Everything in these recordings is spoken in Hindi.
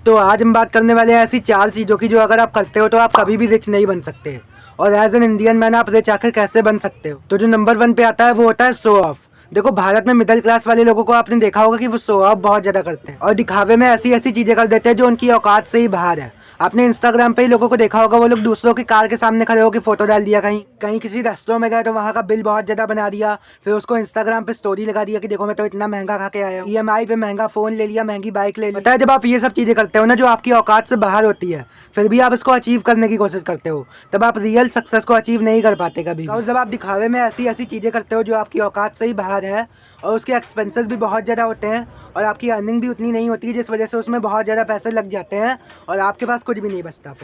तो आज हम बात करने वाले हैं ऐसी 4 चीज़ों की जो अगर आप करते हो तो आप कभी भी रिच नहीं बन सकते। और एज एन इंडियन मैन आप रिच आखिर कैसे बन सकते हो। तो जो नंबर 1 पे आता है वो होता है शो ऑफ। देखो भारत में मिडिल क्लास वाले लोगों को आपने देखा होगा कि वो शो ऑफ बहुत ज्यादा करते हैं और दिखावे में ऐसी ऐसी चीजें कर देते हैं जो उनकी औकात से ही बाहर है। आपने इंस्टाग्राम पे ही लोगों को देखा होगा, वो लोग दूसरों की कार के सामने खड़े होकर फोटो डाल दिया, कहीं कहीं किसी रेस्टोरेंट में गए तो वहाँ का बिल बहुत ज्यादा बना दिया, फिर उसको इंस्टाग्राम पे स्टोरी लगा दिया कि देखो मैं तो इतना महंगा खा के आया हूँ, ईएमआई पे महंगा फोन ले लिया, महंगी बाइक ले ली। पता है जब आप ये सब चीजें करते हो ना जो आपकी औकात से बाहर होती है, फिर भी आप इसको अचीव करने की कोशिश करते हो, तब आप रियल सक्सेस को अचीव नहीं कर पाते कभी। और जब आप दिखावे में ऐसी ऐसी चीजें करते हो जो आपकी औकात से ही बाहर है और उसके एक्सपेंसेस भी बहुत ज़्यादा होते हैं और आपकी अर्निंग भी उतनी नहीं होती है, जिस वजह से उसमें बहुत ज़्यादा पैसे लग जाते हैं और आपके पास कुछ भी नहीं बचता।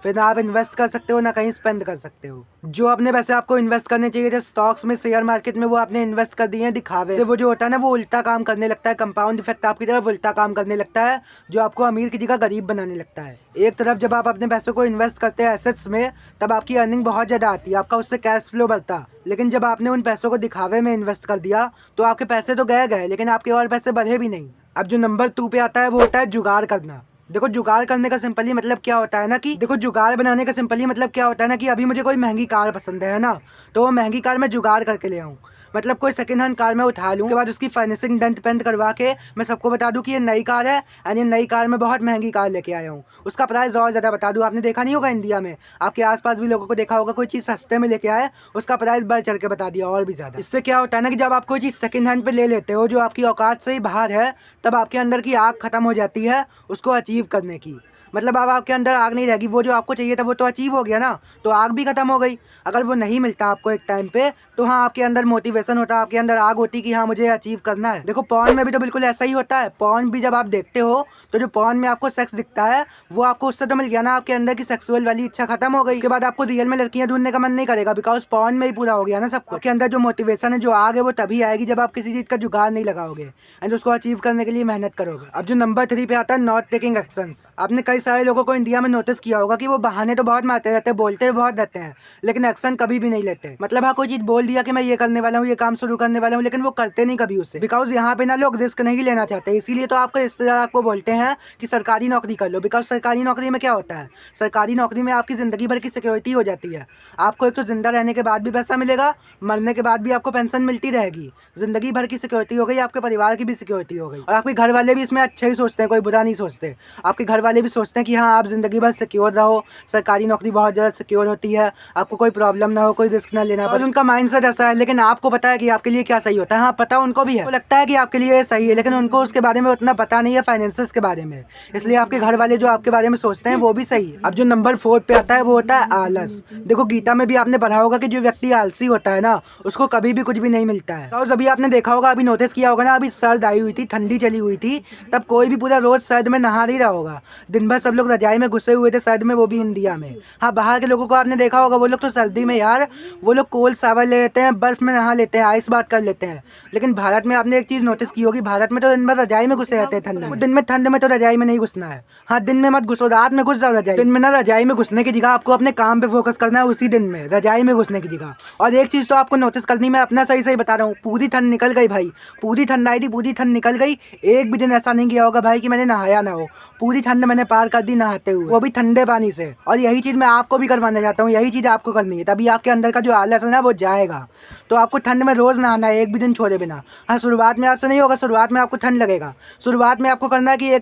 फिर ना आप इन्वेस्ट कर सकते हो ना कहीं स्पेंड कर सकते हो। जो अपने पैसे आपको इन्वेस्ट करने चाहिए थे स्टॉक्स में, शेयर मार्केट में, वो आपने इन्वेस्ट कर दिए हैं दिखावे से। वो जो होता है ना वो उल्टा काम करने लगता है, कंपाउंड इफेक्ट आपकी तरफ उल्टा काम करने लगता है, जो आपको अमीर की जगह गरीब बनाने लगता है। एक तरफ जब आप अपने पैसों को इन्वेस्ट करते हैं एसेट्स में, तब आपकी अर्निंग बहुत ज़्यादा आती है, आपका उससे कैश फ्लो बढ़ता। लेकिन जब आपने उन पैसों को दिखावे में इन्वेस्ट कर दिया तो आपके पैसे तो गए लेकिन आपके और पैसे बढ़े भी नहीं। अब जो नंबर 2 पे आता है वो होता है जुगाड़ करना। देखो जुगाड़ करने का सिंपली मतलब क्या होता है ना कि देखो जुगाड़ बनाने का सिंपली मतलब क्या होता है ना कि अभी मुझे कोई महंगी कार पसंद है ना, तो वो महंगी कार मैं जुगाड़ करके ले आऊँ। मतलब कोई सेकंड हैंड कार मैं उठा लूँ, उसके बाद उसकी फाइनेंसिंग डेंट पेंट करवा के मैं सबको बता दूँ कि ये नई कार है एंड ये नई कार में बहुत महंगी कार लेके आया हूँ, उसका प्राइस और ज़्यादा बता दूँ। आपने देखा नहीं होगा इंडिया में, आपके आसपास भी लोगों को देखा होगा, कोई चीज़ सस्ते में लेके आए उसका प्राइस बढ़ चढ़ के बता दिया और भी ज़्यादा। इससे क्या होता है ना कि जब आप कोई चीज़ सेकंड हैंड पे ले लेते हो जो आपकी औकात से ही बाहर है, तब आपके अंदर की आग खत्म हो जाती है उसको अचीव करने की। मतलब अब आपके अंदर आग नहीं रहेगी, वो जो आपको चाहिए था वो तो अचीव हो गया ना, तो आग भी खत्म हो गई। अगर वो नहीं मिलता आपको एक टाइम पे तो हाँ आपके अंदर मोटिवेशन होता, आपके अंदर आग होती कि हाँ मुझे अचीव करना है। देखो पॉर्न में भी तो बिल्कुल ऐसा ही होता है। पॉर्न भी जब आप देखते हो तो जो पॉर्न में आपको सेक्स दिखता है वो आपको उससे तो मिल गया ना, आपके अंदर की सेक्सुअल वाली इच्छा खत्म हो गई। उसके बाद आपको रियल में लड़कियां ढूंढने का मन नहीं करेगा, बिकॉज पॉर्न में ही पूरा हो गया ना सबको। आपके अंदर जो मोटिवेशन है, जो आग है, वो तभी आएगी जब आप किसी चीज का जुगाड़ नहीं लगाओगे एंड उसको अचीव करने के लिए मेहनत करोगे। अब जो नंबर 3 पे आता है नॉट टेकिंग एक्शंस। आपने कई सारे लोगों को इंडिया में नोटिस किया होगा कि वो बहाने तो बहुत मारते रहते हैं, बोलते बहुत रहते हैं, लेकिन एक्शन कभी भी नहीं लेते। मतलब हाँ कोई चीज बोल दिया कि मैं ये करने वाला हूँ, ये काम शुरू करने वाला हूँ, लेकिन वो करते नहीं कभी उससे। बिकॉज यहाँ पे ना लोग रिस्क नहीं लेना चाहते, इसीलिए तो आपके रिश्तेदार आपको बोलते हैं कि सरकारी नौकरी कर लो। बिकॉज सरकारी नौकरी में क्या होता है, सरकारी नौकरी में आपकी जिंदगी भर की सिक्योरिटी हो जाती है। आपको एक तो जिंदा रहने के बाद भी पैसा मिलेगा, मरने के बाद भी आपको पेंशन मिलती रहेगी, जिंदगी भर की सिक्योरिटी हो गई, आपके परिवार की भी सिक्योरिटी हो गई। और आपके घर वाले भी इसमें अच्छे ही सोचते हैं, कोई बुरा नहीं सोचते। आपके घर वाले भी सोचते हैं कि हाँ आप जिंदगी भर सिक्योर रहो, सरकारी नौकरी बहुत ज़्यादा सिक्योर होती है, आपको कोई प्रॉब्लम ना हो, कोई रिस्क ना लेना पड़े। उनका माइंडसेट ऐसा है, लेकिन आपको पता है कि आपके लिए क्या सही होता है। हाँ पता उनको भी है, वो लगता है कि आपके लिए सही है, लेकिन उनको उसके बारे में उतना पता नहीं है, फाइनेंसेस के बारे में। इसलिए आपके घर वाले जो आपके बारे में सोचते हैं वो भी सही है। अब जो नंबर 4 पे आता है वो होता है आलस। देखो गीता में भी आपने पढ़ा होगा कि जो व्यक्ति आलसी होता है ना उसको कभी भी कुछ भी नहीं मिलता है। और अभी आपने देखा होगा, अभी नोटिस किया होगा ना, अभी सर्द आई हुई थी, ठंडी चली हुई थी, तब कोई भी पूरा रोज सर्द में नहा नहीं रहा होगा। दिन भर सब लोग रजाई में घुसे हुए थे सर्द में, वो भी इंडिया में। हाँ बाहर के लोगों को आपने देखा होगा, वो लोग तो सर्दी में यार वो लोग कोल्ड शावर ले लेते हैं, बर्फ में नहा लेते हैं, आइस बात कर लेते हैं। लेकिन भारत में आपने एक चीज नोटिस की होगी, भारत में तो दिन भर रजाई में घुसे रहते हैं ठंड में। दिन में ठंड में तो रजाई में नहीं घुसना है। हाँ दिन में मत घुसो, रात में घुस जाओ रजाई। दिन में ना रजाई में घुसने की जगह आपको अपने काम पे फोकस करना है, उसी दिन में रजाई में घुसने की जगह। और एक चीज तो आपको नोटिस करनी, मैं अपना सही सही बता रहा हूँ, पूरी ठंड निकल गई भाई, पूरी ठंड आई थी, पूरी ठंड निकल गई, एक भी दिन ऐसा नहीं गया होगा भाई कि मैंने नहाया ना हो। पूरी ठंड मैंने पार कर दी नहाते हुए, वो भी ठंडे पानी से। और यही चीज मैं आपको भी करवाना चाहता हूँ, यही चीज आपको करनी है, तभी आपके अंदर का जो आलस है ना वो जाएगा। तो आपको ठंड में रोज नहाना है, एक भी दिन छोड़े बिना। हाँ शुरुआत में आपसे नहीं होगा, शुरुआत में आपको ठंड लगेगा, शुरुआत में आपको करना है कि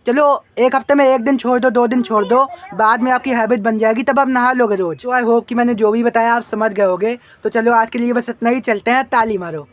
चलो एक हफ्ते में एक दिन छोड़ दो, 2 दिन छोड़ दो, बाद में आपकी हैबिट बन जाएगी, तब आप नहा लोगे रोज। तो आई होप कि मैंने जो भी बताया आप समझ गए होगे। तो चलो आज के लिए बस इतना ही, चलते हैं, ताली मारो।